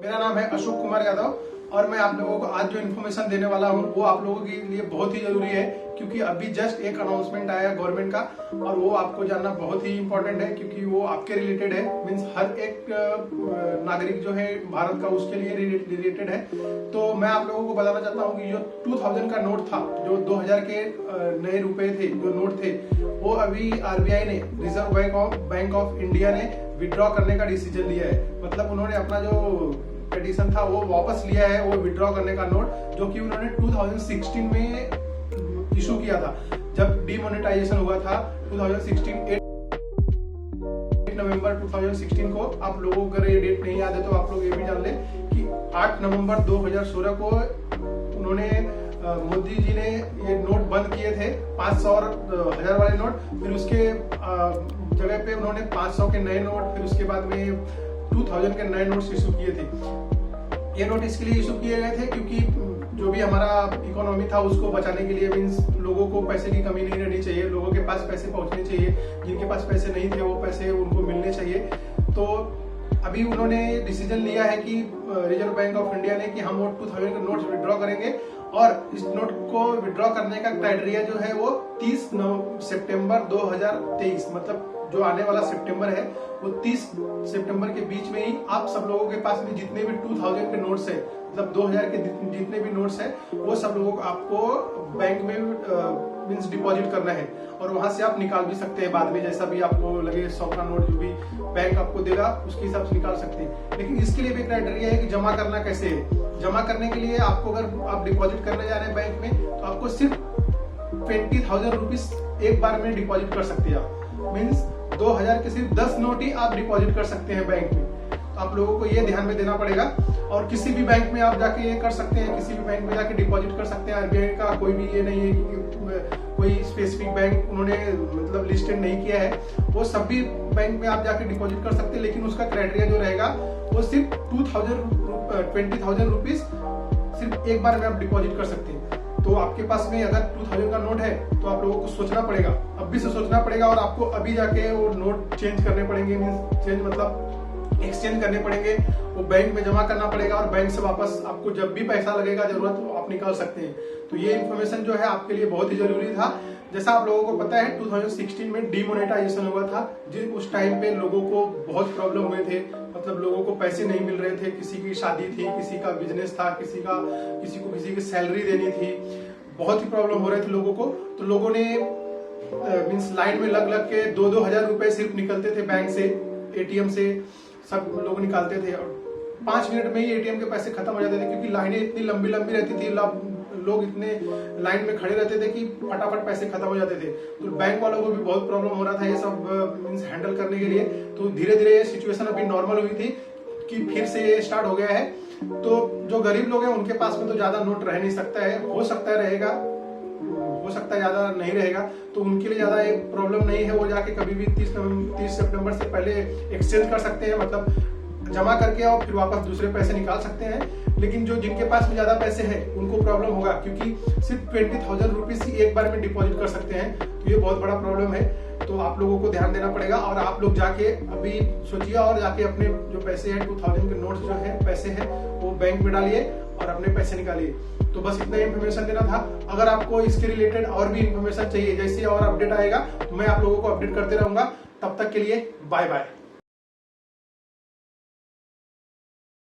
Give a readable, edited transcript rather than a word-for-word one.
मेरा नाम है अशोक कुमार यादव और मैं आप लोगों को आज जो इन्फॉर्मेशन देने वाला हूँ वो आप लोगों के लिए बहुत ही जरूरी है, क्योंकि अभी जस्ट एक अनाउंसमेंट आया गवर्नमेंट का और वो आपको जानना बहुत ही इंपॉर्टेंट है, क्योंकि वो आपके रिलेटेड है। मींस हर एक नागरिक जो है भारत का उसके लिए रिलेटेड है। तो मैं आप लोगों को बताना चाहता हूँ कि जो 2000 का नोट था, जो 2000 के नए रुपए थे, जो नोट थे, वो अभी आरबीआई ने, रिजर्व बैंक ऑफ इंडिया ने विड्रॉ करने का डिसीजन लिया है। मतलब उन्होंने अपना जो पेटिशन था वो वापस लिया है, वो विड्रॉ करने का नोट, जो कि उन्होंने 2016 में इशू किया था, जब डिमोनेटाइजेशन हुआ था 2016 8 नवंबर 2016 को। आप लोगों को अगर ये डेट नहीं याद है तो आप लोग ये भी जान लें कि 8 नवंबर 2016 को उन्होंने मोदी जी ने ये नोट बंद किए थे, 500 और 1000 वाले नोट। फिर उसके जगह पे उन्होंने 500 के नए नोट, फिर उसके बाद में 2000 के नए नोट्स इशू किए थे। ये नोट इसके लिए इशू किए गए थे क्योंकि जो भी हमारा इकोनॉमी था उसको बचाने के लिए, मींस लोगों को पैसे की कमी नहीं रहनी चाहिए, लोगों के पास पैसे पहुंचने चाहिए, जिनके पास पैसे नहीं थे वो पैसे उनको मिलने चाहिए। तो अभी उन्होंने डिसीजन लिया है कि रिजर्व बैंक ऑफ इंडिया ने कि हम वो 2000 के नोट्स विड्रॉ करेंगे और इस नोट को विड्रॉ करने का क्राइटेरिया जो है वो 30 सितंबर 2023, मतलब जो आने वाला सितंबर है वो 30 सितंबर के बीच में ही आप सब लोगों के पास में जितने भी 2000 के नोट्स है, मतलब 2000 के जितने भी नोट्स है, वो सब लोगों को आपको बैंक में मींस डिपॉजिट करना है और वहां से आप निकाल भी सकते हैं बाद में, जैसा भी आपको लगे 100 का नोट जो भी बैंक आपको देगा उसके हिसाब से निकाल सकते हैं। लेकिन इसके लिए भी क्राइटेरिया है कि जमा करना कैसे है। जमा करने के लिए आपको, अगर आप डिपॉजिट करने जा रहे हैं बैंक में, तो आपको सिर्फ 20,000 रुपीज एक बार में डिपॉजिट कर सकते हैं आप। मीन्स 2000 के सिर्फ 10 नोट ही आप डिपॉजिट कर सकते हैं बैंक में। तो आप लोगों को ये ध्यान में देना पड़ेगा। और किसी भी बैंक में आप जाके ये कर सकते हैं, किसी भी बैंक में जाके डिपॉजिट कर सकते हैं। आरबीआई का कोई भी ये नहीं है कि कोई स्पेसिफिक बैंक उन्होंने मतलब लिस्टेड नहीं किया है, वो सभी बैंक में आप जाके डिपॉजिट कर सकते हैं। लेकिन उसका क्राइटेरिया जो रहेगा वो सिर्फ 20,000 रुपीज सिर्फ एक बार में आप डिपॉजिट कर सकते हैं। तो आपके पास में अगर 2000 का नोट है तो आप लोगों को सोचना पड़ेगा, अभी से सोचना पड़ेगा, और आपको अभी जाके वो नोट चेंज करने पड़ेंगे। मींस चेंज मतलब एक्सचेंज करने पड़ेंगे, वो बैंक में जमा करना पड़ेगा और बैंक से वापस आपको जब भी पैसा लगेगा जरूरत तो आप निकाल सकते हैं। तो ये इन्फॉर्मेशन जो है आपके लिए बहुत ही जरूरी था। जैसा आप लोगों को पता है 2016 में डिमोनेटाइजेशन हुआ था, जिस उस टाइम पे लोगों को बहुत प्रॉब्लम हुए थे, मतलब लोगों को पैसे नहीं मिल रहे थे। किसी की शादी थी, किसी का बिजनेस था, किसी को किसी की सैलरी देनी थी, बहुत ही प्रॉब्लम हो रहे थे लोगों को। तो लोगों ने मींस लाइन में लग के 2-2 हजार रुपए सिर्फ निकलते थे बैंक से, एटीएम से सब लोग निकालते थे और 5 मिनट में ही एटीएम के पैसे खत्म हो जाते थे, क्योंकि लाइनें इतनी लंबी रहती थी, लोग इतने लाइन में खड़े रहते थे कि फटाफट पैसे खत्म हो जाते थे। तो बैंक वालों को भी बहुत प्रॉब्लम हो रहा था ये सब मींस हैंडल करने के लिए। तो धीरे धीरे ये सिचुएशन अभी नॉर्मल हुई थी कि फिर से ये स्टार्ट हो गया है। तो जो गरीब लोग हैं उनके पास में तो ज्यादा नोट रह नहीं सकता है, हो सकता है रहेगा, हो सकता है ज्यादा नहीं रहेगा, तो उनके लिए ज्यादा एक प्रॉब्लम नहीं है। वो जाके कभी भी 30 सितंबर से पहले एक्सचेंज कर सकते हैं, मतलब जमा करके और फिर वापस दूसरे पैसे निकाल सकते हैं। लेकिन जो जिनके पास में ज्यादा पैसे हैं उनको प्रॉब्लम होगा, क्योंकि सिर्फ 20,000 रुपीज ही एक बार में डिपॉजिट कर सकते हैं। तो ये बहुत बड़ा प्रॉब्लम है। तो आप लोगों को ध्यान देना पड़ेगा और आप लोग जाके अभी सोचिए और जाके अपने जो पैसे हैं 2000 के नोट्स जो है पैसे हैं वो बैंक में डालिए और अपने पैसे निकालिए। तो बस इतना इन्फॉर्मेशन देना था। अगर आपको इसके रिलेटेड और भी इन्फॉर्मेशन चाहिए, जैसे और अपडेट आएगा तो मैं आप लोगों को अपडेट करते रहूंगा। तब तक के लिए बाय बाय।